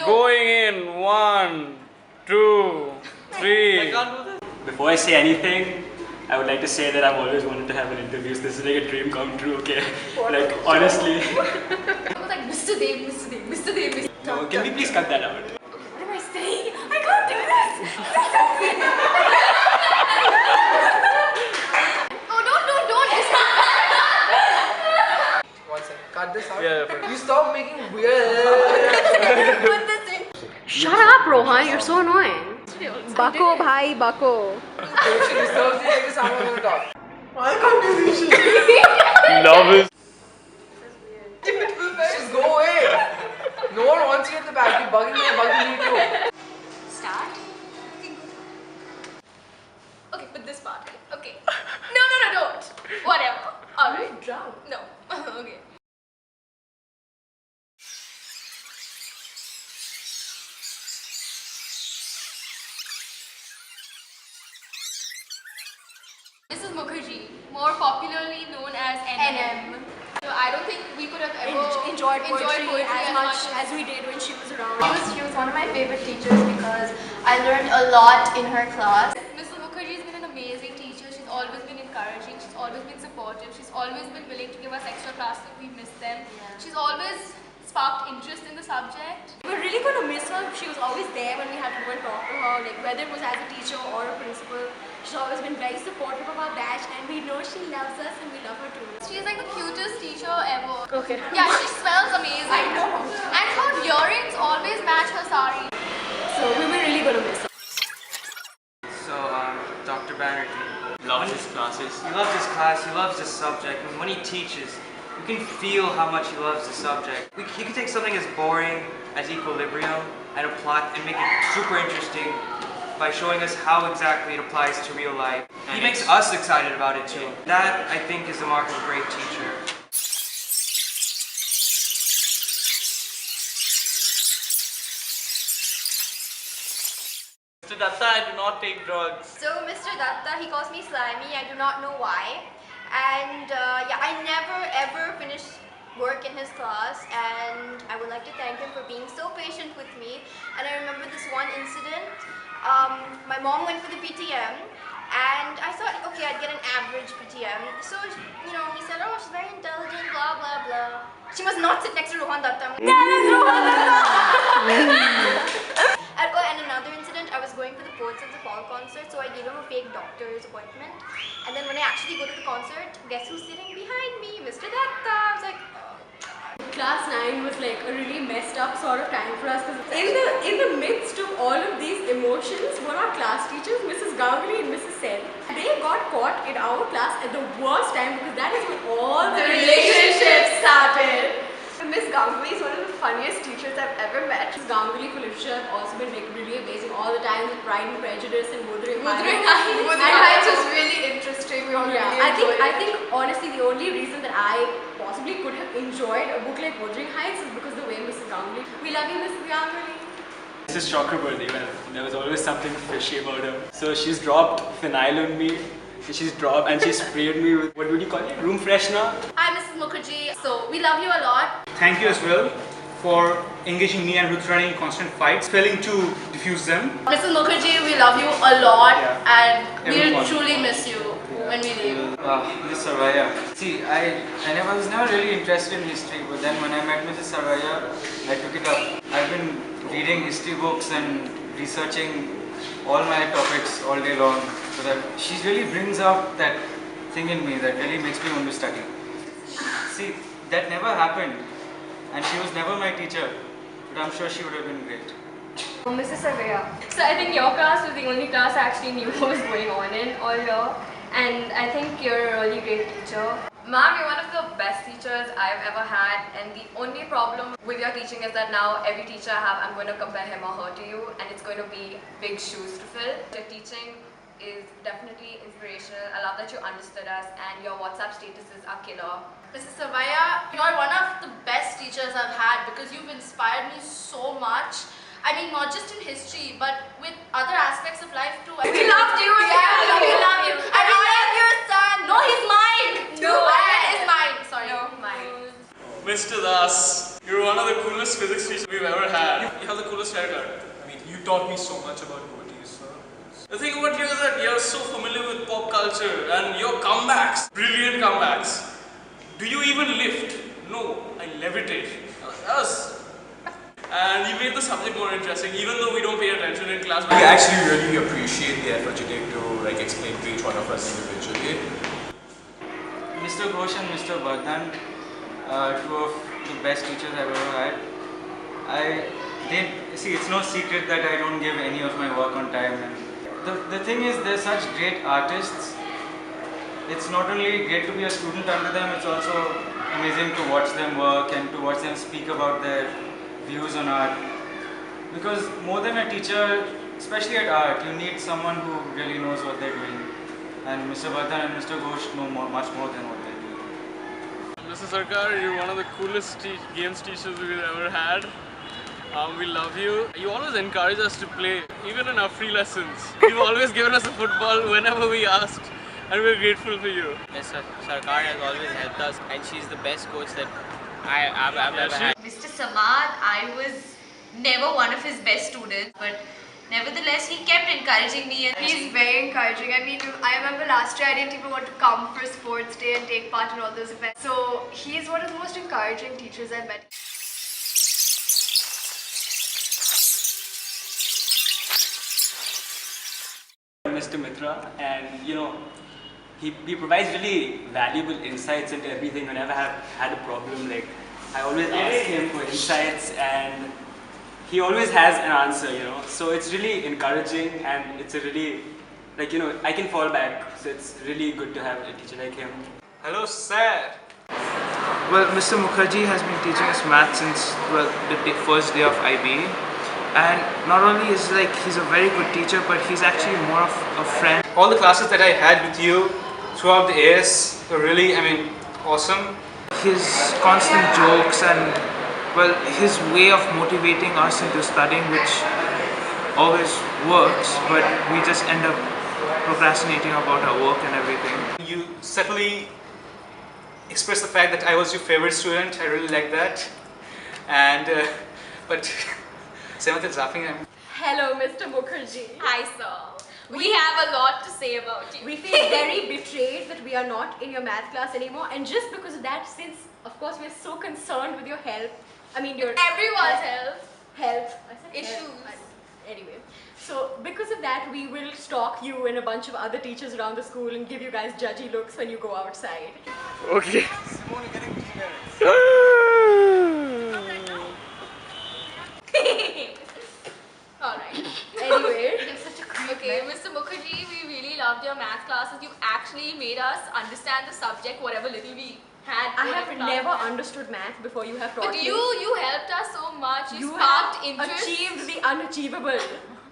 Going in. 1, 2, 3. I can't do this. Before I say anything, I would like to say that I've always wanted to have an interview. So this is like a dream come true, okay? Like, honestly. I was like, Mr. Dev, Mr. Dev, Mr. Dev, Mr. No, can we please cut that out? What am I saying? I can't do this! Oh, don't! One second. Cut this out. Yeah. You stop making weird. Put this in. Shut up, Rohan. You're so annoying. Bako, bhai, Bako. She deserves it every time I'm gonna talk. I can't do this shit. Love is. Just go away. No one wants you at the back. You're bugging me too. Start. Okay, put this part. Okay. No, don't. Whatever. Alright. Drown. No. Okay. Mrs. Mukherjee, more popularly known as NM. So I don't think we could have ever enjoyed poetry as much as we did when she was around. She was one of my favorite teachers because I learned a lot in her class. Mrs. Mukherjee has been an amazing teacher. She's always been encouraging. She's always been supportive. She's always been willing to give us extra classes if we miss them. Yeah. She's always sparked interest in the subject. We're really going to miss her. She was always there when we had to go and talk to her, like whether it was as a teacher or a principal. She's always been very supportive of our batch, and we know she loves us and we love her too. She's like the cutest teacher ever. Okay. Yeah, she smells amazing. I know. And her earrings always match her sari. So we were really going to miss her. So, Dr. Banerjee, Love his classes. he loves his class, he loves this subject, and when he teaches, you can feel how much he loves the subject. He can take something as boring as equilibrium and a plot and make it super interesting by showing us how exactly it applies to real life. He makes us excited about it too. That, I think, is the mark of a great teacher. Mr. Datta, I do not take drugs. So Mr. Datta, he calls me slimy. I do not know why. And yeah, I never ever finished work in his class, and I would like to thank him for being so patient with me. And I remember this one incident. My mom went for the PTM, and I thought, okay, I'd get an average PTM. So, you know, he said, oh, she's very intelligent, blah, blah, blah. She must not sit next to Rohan Datta. I'm like, that is Rohan Datta! And another incident, I was going for the Poets of the Fall concert, so I gave him a fake doctor's appointment. And then when I actually go to the concert, guess who's sitting behind me? Mr. Datta. I was like, oh. Class 9 was like a really messed up sort of time for us because in the midst of all of these emotions were our class teachers, Mrs. Ganguly and Mrs. Sen. They got caught in our class at the worst time because that is when all the relationships started. Miss Ganguly is one of the funniest teachers I've ever met. Mrs. Ganguly for literature have also been like really amazing all the time with Pride and Prejudice and Wuthering Heights was really interesting. We all Yeah, really I think honestly the only reason that I possibly could have enjoyed a book like Wuthering Heights is because the way Mrs. Ganguly. We love you, Mrs. Ganguly. Mrs. Chakraborty, well, there was always something fishy about her. So she's dropped phenyl on me. She's sprayed me with, what would you call it? Room freshener. Hi, Mrs. Mukherjee. So, we love you a lot. Thank you as well for engaging me and Ruth Rani in constant fights, failing to diffuse them. Mrs. Mukherjee, we love you a lot, and Everyone. we'll truly miss you when we leave. Miss Sarvaya. See, I was never really interested in history, but then when I met Mrs. Sarvaya, I took it up. I've been reading history books and researching all my topics all day long, so that she really brings out that thing in me that really makes me want to study. See, that never happened, and she was never my teacher, but I'm sure she would have been great. Mrs. Surveyor. So I think your class was the only class I actually knew what was going on in all year, and I think you're a really great teacher. Ma'am, you're one of the best teachers I've ever had, and the only problem with your teaching is that now every teacher I have, I'm going to compare him or her to you, and it's going to be big shoes to fill. Your teaching is definitely inspirational. I love that you understood us, and your WhatsApp statuses are killer. Mrs. Sarvaya, you're one of the best teachers I've had because you've inspired me so much. I mean, not just in history, but with other aspects of life too. We loved you. Yeah, we love you. I love your son. No, he's mine. No, he's mine. Sorry. No, mine. Mr. Das, you're one of the coolest physics teachers we've ever had. You have the coolest You taught me so much about devotees, sir. The thing about you is that you're so familiar with pop culture and your comebacks, brilliant comebacks. Do you even lift? No, I levitate. Us. And you made the subject more interesting, even though we don't pay attention in class. We actually really appreciate the effort you take to explain to each one of us individually. Mr. Ghosh and Mr. Vardhan, two of the best teachers I've ever had. It's no secret that I don't give any of my work on time. And the thing is, they're such great artists. It's not only great to be a student under them, it's also amazing to watch them work and to watch them speak about their views on art. Because more than a teacher, especially at art, you need someone who really knows what they're doing. And Mr. Vardhan and Mr. Ghosh know much more than what they're doing. Mr. Sarkar, you're one of the coolest games teachers we've ever had. We love you. You always encourage us to play, even in our free lessons. You've always given us a football whenever we asked, and we're grateful for you. Ms. Sarkar has always helped us, and she's the best coach that I've ever had. Mr. Samad, I was never one of his best students, but nevertheless, he kept encouraging me. And He's very encouraging. I mean, I remember last year I didn't even want to come for sports day and take part in all those events. So he's one of the most encouraging teachers I've met. Mr. Mitra, and he provides really valuable insights into everything. Whenever I have had a problem, I always ask him for insights, and he always has an answer, So it's really encouraging, and it's a really, I can fall back. So it's really good to have a teacher like him. Hello, sir. Well, Mr. Mukherjee has been teaching us math since, the first day of IB. And not only is he's a very good teacher, but he's actually more of a friend. All the classes that I had with you throughout the AS were really, awesome. His constant jokes and, his way of motivating us into studying, which always works, but we just end up procrastinating about our work and everything. You subtly expressed the fact that I was your favorite student. I really like that. And, but Seventh is laughing at me. Hello, Mr. Mukherjee. Hi, sir. We have a lot to say about you. We feel very betrayed that we are not in your math class anymore, and just because of that, since of course we're so concerned with your help, your everyone's health. I said issues. Anyway, so because of that, we will stalk you and a bunch of other teachers around the school and give you guys judgy looks when you go outside. Okay. Simone, you're getting demerits. Alright. Anyway. Okay, Mr. Mukherjee, we really loved your math classes. You actually made us understand the subject, whatever little we had. I have never understood math before you have taught But me. you helped us so much. You have sparked interest. achieved the unachievable.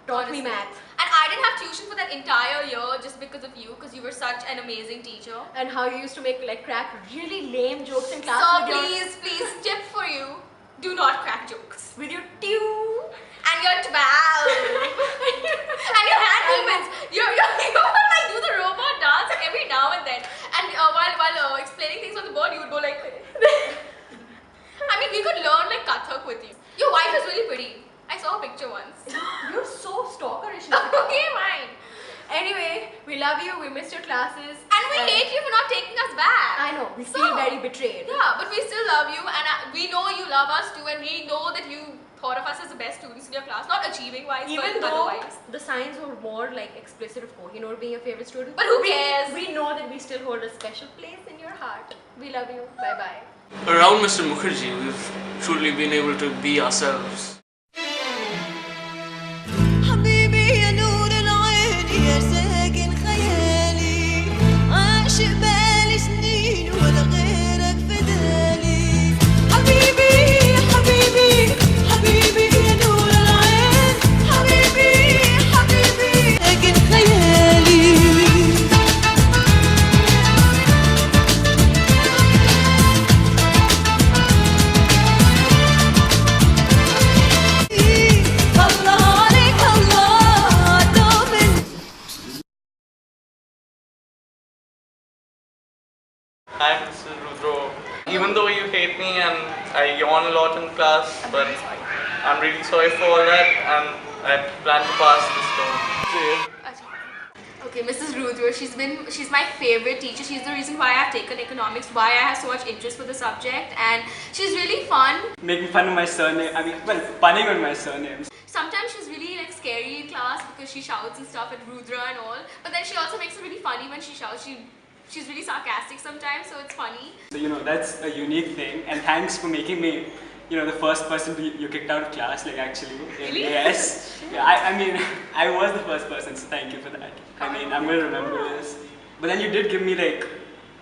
Taught me math. And I didn't have tuition for that entire year just because of you, because you were such an amazing teacher. And how you used to make crack really lame jokes in class. So please, tip for you, do not crack jokes. With your tune. And your twirl. And your hand movements. You do the robot dance every now and then. And while explaining things on the board, you would go like we could learn Kathak with you. Your wife is really pretty. I saw a picture once. You're so stalkerish. Okay, fine. Anyway, we love you, we missed your classes. And we hate you for not taking us back. I know, we feel very betrayed. Yeah, but we still love you, and we know you love us too, and we know that you thought of us as the best students in your class, not achieving wise, even but though otherwise. The signs were more explicit of Kohinoor being your favorite student. But who cares? We know that we still hold a special place in your heart. We love you. Bye bye. Around Mr. Mukherjee, we've truly been able to be ourselves. Hi, Mr. Rudro. Even though you hate me and I yawn a lot in class, but I'm really sorry for all that. I plan to pass this term. Okay, Mrs. Rudra, she's my favorite teacher. She's the reason why I've taken economics, why I have so much interest for the subject, and she's really fun. Making fun of my surname, punning on my surnames. Sometimes she's really like scary in class because she shouts and stuff at Rudra and all, but then she also makes it really funny when she shouts. She's really sarcastic sometimes, so it's funny. So, that's a unique thing, and thanks for making me, the first person you kicked out of class, like actually. Really? Yes. Yeah, I was the first person, so thank you for that. I'm going to remember this. But then you did give me like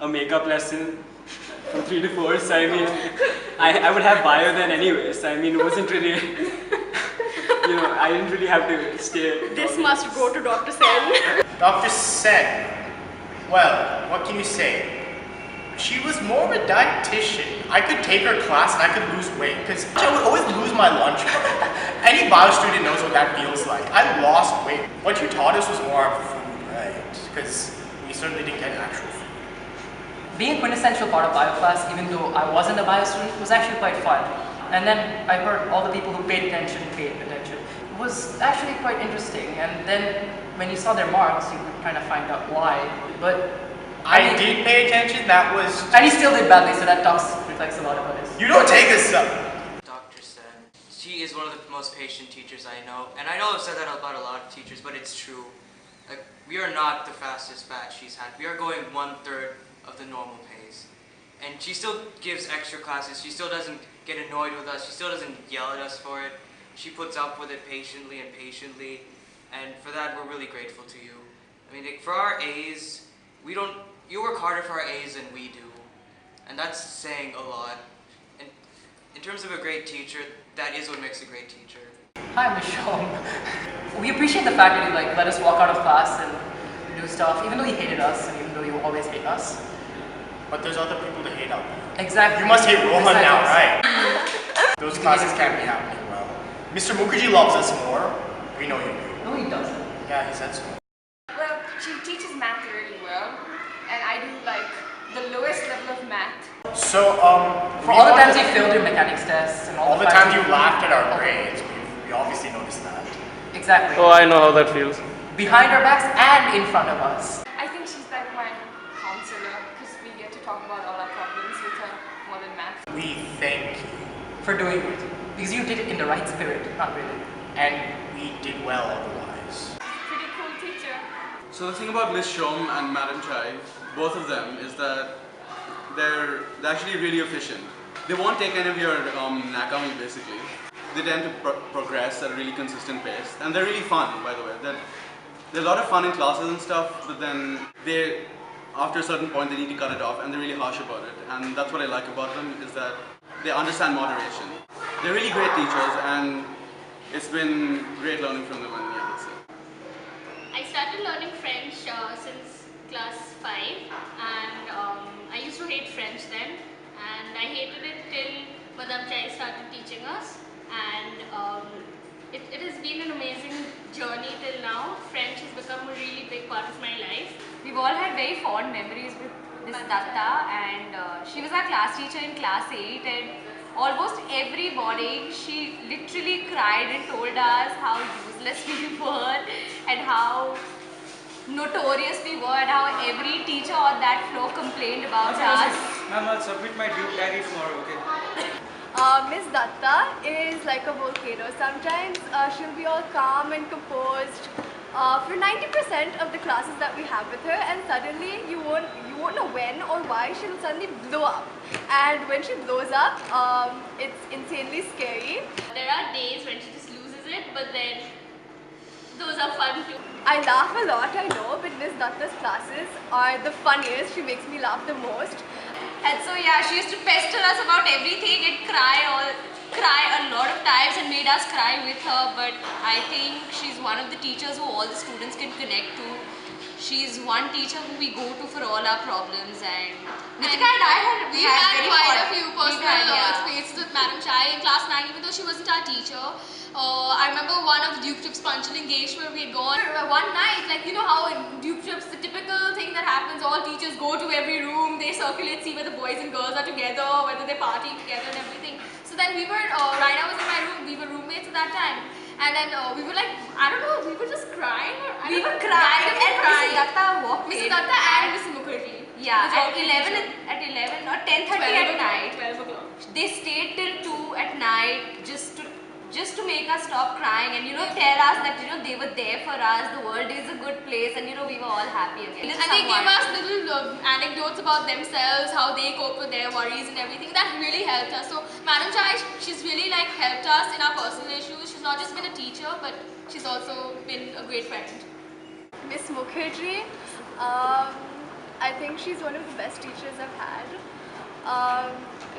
a makeup lesson from 3 to 4, so I would have bio then anyway, so it wasn't really, I didn't really have to stay. This must go to Dr. Sen. Dr. Sen, well, what can you say? She was more of a dietitian. I could take her class and I could lose weight because I would always lose my lunch break. Any bio student knows what that feels like. I lost weight. What you taught us was more of food, right? Because we certainly didn't get actual food. Being a quintessential part of bio class, even though I wasn't a bio student, was actually quite fun. And then I heard all the people who paid attention. It was actually quite interesting. And then when you saw their marks, you could kind of find out why. But I did pay attention, that was... And he still did badly, so that reflects a lot about us. You don't take us up! Dr. Sen, she is one of the most patient teachers I know. And I know I've said that about a lot of teachers, but it's true. Like, we are not the fastest batch she's had. We are going 1/3 of the normal pace. And she still gives extra classes. She still doesn't get annoyed with us. She still doesn't yell at us for it. She puts up with it patiently. And for that, we're really grateful to you. Like, for our A's, you work harder for our A's than we do. And that's saying a lot. And in terms of a great teacher, that is what makes a great teacher. Hi, Ms. Shom. We appreciate the fact that you let us walk out of class and do stuff, even though you hated us and even though you always hate us. But there's other people to hate out there. Exactly. You must hate Rohan now, right? Those classes can't be happening well. Mr. Mukherjee loves us more. We know you do. No, he doesn't. Yeah, he said so. Well, she teaches math really well, and I do like the lowest level of math. So, for all the times you failed your mechanics tests and all the times you laughed at our grades, we obviously noticed that. Exactly. Oh, I know how that feels. Behind our backs and in front of us. I think she's like my counselor because we get to talk about all our problems with her more than math. We thank you for doing it. Because you did it in the right spirit, not really. And we did well otherwise. Pretty cool teacher. So the thing about Miss Shom and Madam Chai, both of them, is that they're actually really efficient. They won't take any of your nakami basically. They tend to progress at a really consistent pace. And they're really fun, by the way. There's a lot of fun in classes and stuff, but then after a certain point, they need to cut it off, and they're really harsh about it. And that's what I like about them, is that they understand moderation. They're really great teachers, and it's been great learning from them, and yeah, that's it. I started learning French since class 5, and I used to hate French then, and I hated it till Madam Chai started teaching us, and it has been an amazing journey till now. French has become a really big part of my life. We've all had very fond memories with Miss Datta, and she was our class teacher in class 8, and almost every morning she literally cried and told us how useless we were and how notorious we were and how every teacher on that floor complained about us. Ma'am, I'll submit my due diary tomorrow, okay? Miss Datta is like a volcano. Sometimes she'll be all calm and composed for 90% of the classes that we have with her, and suddenly you won't know when or why she'll suddenly blow up. And when she blows up, it's insanely scary. There are days when she just loses it, but then those are fun too. I laugh a lot, I know, but Miss Datta's classes are the funniest. She makes me laugh the most. And so yeah, she used to pester us about everything and cry a lot of times and made us cry with her, but I think she's one of the teachers who all the students can connect to. She's one teacher who we go to for all our problems, and Nitika and I had very quite a few personal experiences with Madam Chai in class 9, even though she wasn't our teacher. I remember one of Duke Trip's punctual engagement where we had gone one night, like you know how in Duke Trips the typical thing that happens, all teachers go to every room, they circulate, see where the boys and girls are together, whether they're partying together and everything. So So then we were, Raina was in my room, we were roommates at that time. And then we were like, I don't know, we were just crying. We were crying and Mrs. Datta walked in. Mrs. Datta and Mrs. Mukherjee. Yeah, at 11 or 10:30 at night. 12 o'clock. They stayed till 2 at night just to make us stop crying and tell us that they were there for us, the world is a good place, and we were all happy again. And they gave us little anecdotes about themselves, how they cope with their worries and everything. That really helped us. So Madam Chai, she's really like helped us in our personal issues. She's not just been a teacher, but she's also been a great friend. Miss Mukherjee, I think she's one of the best teachers I've had.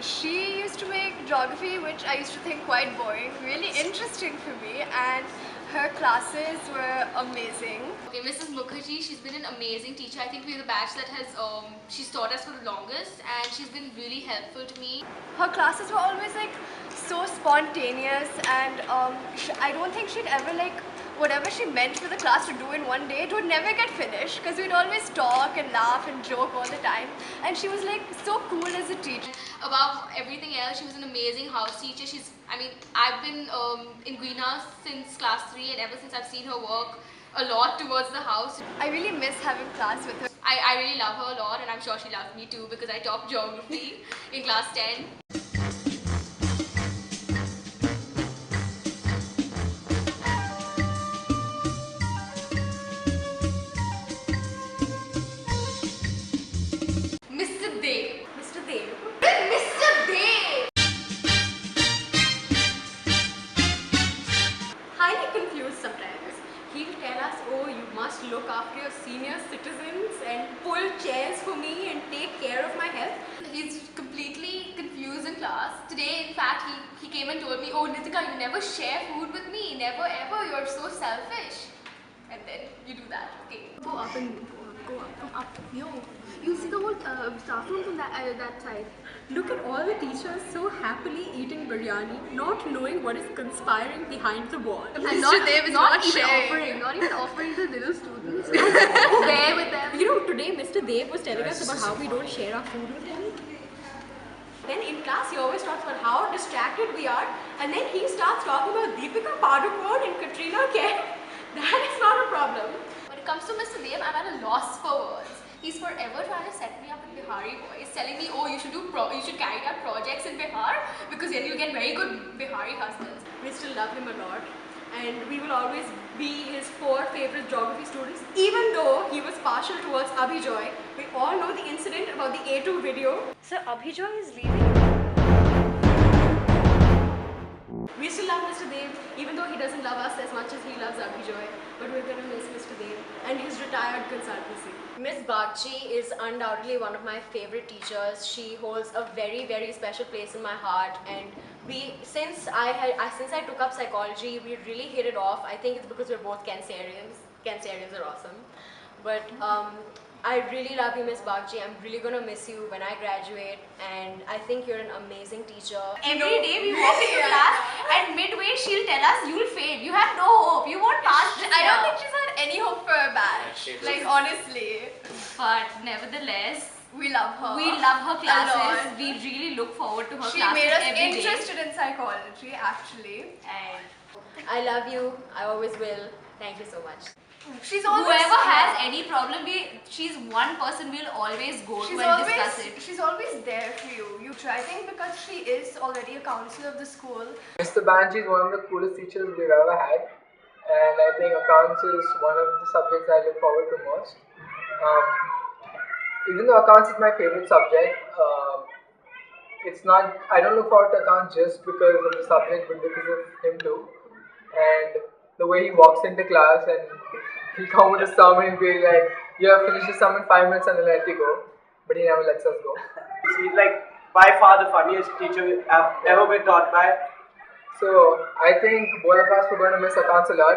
She used to make geography, which I used to think quite boring, really interesting for me, and her classes were amazing. Okay, Mrs. Mukherjee, she's been an amazing teacher. I think we're the batch that has, she's taught us for the longest, and she's been really helpful to me. Her classes were always like so spontaneous, and I don't think she'd ever whatever she meant for the class to do in one day, it would never get finished because we'd always talk and laugh and joke all the time. And she was like so cool as a teacher. Above everything else, she was an amazing house teacher. I've been in greenhouse since class 3, and ever since I've seen her work a lot towards the house. I really miss having class with her. I really love her a lot, and I'm sure she loves me too because I taught geography in class 10. Look after your senior citizens and pull chairs for me and take care of my health. He's completely confused in class. Today, in fact, he came and told me, oh Nitika, you never share food with me, never ever, you're so selfish. And then you do that, okay. Go up and go up. Yo, you see the whole staff room from that side. Look at all the teachers so happily eating biryani, not knowing what is conspiring behind the wall. And Mr. Dev is not even offering the little students. Bear with them. Today Mr. Dev was telling us about how we don't share our food with him. Then in class he always talks about how distracted we are, and then he starts talking about Deepika Padukone and Katrina Kaif. That is not a problem. When it comes to Mr. Dev, I'm at a loss for words. He's forever trying to set me up in Bihari voice, telling me, oh, you should carry out projects in Bihar because then you'll get very good Bihari husbands. We still love him a lot, and we will always be his 4 favorite geography students, even though he was partial towards Abhijoy. We all know the incident about the A2 video. So Abhijoy is leaving. We still love Mr. Dev, even though he doesn't love us as much as he loves Abhijoy. But we're gonna miss Mr. Dev and his retired consultancy. Miss Bagchi is undoubtedly one of my favorite teachers. She holds a very, very special place in my heart, and since I took up psychology, we really hit it off. I think it's because we're both Cancerians. Cancerians are awesome. But I really love you, Miss Bagchi. I'm really gonna miss you when I graduate, and I think you're an amazing teacher. Every day we walk into class, and midway she'll tell us you'll fail. You have no hope. You won't pass this I year. don't think she's had any hope for a batch. Honestly. But nevertheless, we love her. We love her classes. We really look forward to her She classes made us every day. interested in psychology, actually. And I love you. I always will. Thank you so much. She's always Whoever has any problem, she's one person we'll always go to and discuss it. She's always there for you. I think because she is already a counselor of the school. Mr. Banerjee is one of the coolest teachers we've ever had, and I think accounts is one of the subjects I look forward to most. Even though accounts is my favorite subject, I don't look forward to accounts just because of the subject, but because of him too. And the way he walks into class and he'll come with a sum and be like, you have finished the sum in 5 minutes and then let you go. But he never lets us go. He's like by far the funniest teacher I've ever been taught by. So I think both of us were going to miss accounts a lot.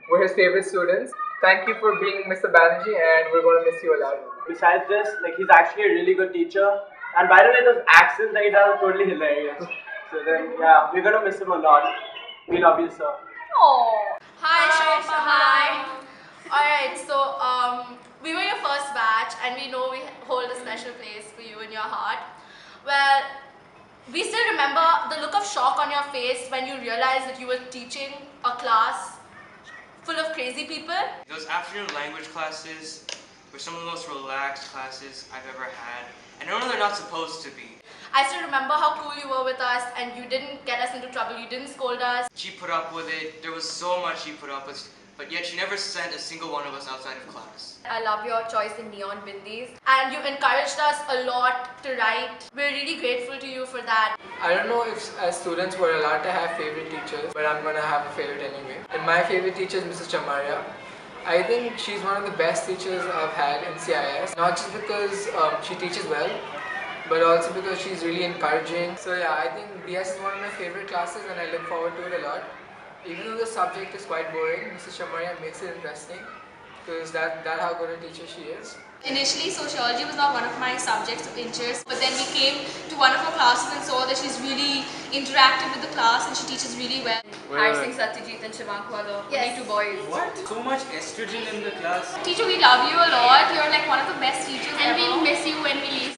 We're his favorite students. Thank you for being Mr. Banerjee, and we're going to miss you a lot. Besides this, he's actually a really good teacher. And by the way, those accents that he does are totally hilarious. So then, yeah, we're going to miss him a lot. We love you, sir. Oh. Hi, Shasha. Hi. Alright, so we were your first batch, and we know we hold a special place for you in your heart. Well, We still remember the look of shock on your face when you realized that you were teaching a class full of crazy people. Those afternoon language classes were some of the most relaxed classes I've ever had. And I know they're not supposed to be. I still remember how cool you were with us and you didn't get us into trouble, you didn't scold us. She put up with it. There was so much she put up with, but yet she never sent a single one of us outside of class. I love your choice in neon bindis. And you encouraged us a lot to write. We're really grateful to you for that. I don't know if as students we're allowed to have favorite teachers, but I'm gonna have a favorite anyway. And my favorite teacher is Mrs. Chamaria. I think she's one of the best teachers I've had in CIS. Not just because she teaches well, but also because she's really encouraging. So yeah, I think BS is one of my favorite classes and I look forward to it a lot. Even though the subject is quite boring, Mrs. Chamaria makes it interesting because that's how good a teacher she is. Initially, sociology was not one of my subjects of interest, but then we came to one of her classes and saw that she's really interactive with the class and she teaches really well. Har Singh, Satyajit and Shivanku are the only two boys. What? So much estrogen in the class. Teacher, we love you a lot. You're like one of the best teachers And ever. we'll miss you when we leave.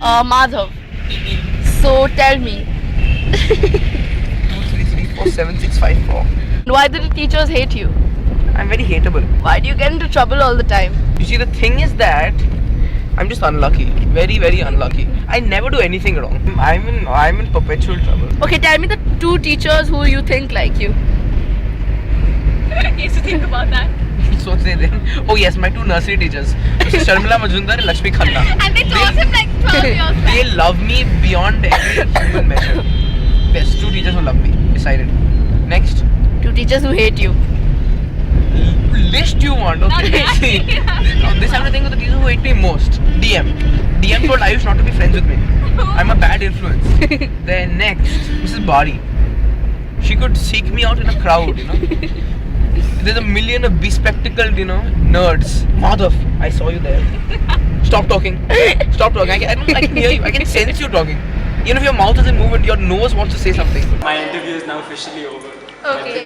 Madhav. So tell me. 2334765 Why do the teachers hate you? I'm very hateable. Why do you get into trouble all the time? You see, the thing is that I'm just unlucky. Very, very unlucky. I never do anything wrong. I'm in perpetual trouble. Okay, tell me the 2 teachers who you think like you. He used to think about that. So say then. Oh yes, my 2 nursery teachers, Mrs. Sharmila Majumdar and Lakshmi Khanna. And they told him like 12 years back. They love me beyond every human measure. Best 2 teachers who love me. Decided. Next. 2 teachers who hate you. List you want, okay? See, this I'm the thing with the teachers who hate me most. DM told Ayush not to be friends with me. I'm a bad influence. Then next, Mrs. Bari. She could seek me out in a crowd, you know. There's a million of bespectacled, you know, nerds. Madhav, I saw you there. Stop talking. Stop talking. I can hear you. I can sense you talking. Even if your mouth isn't moving, your nose wants to say something. My interview is now officially over. Okay.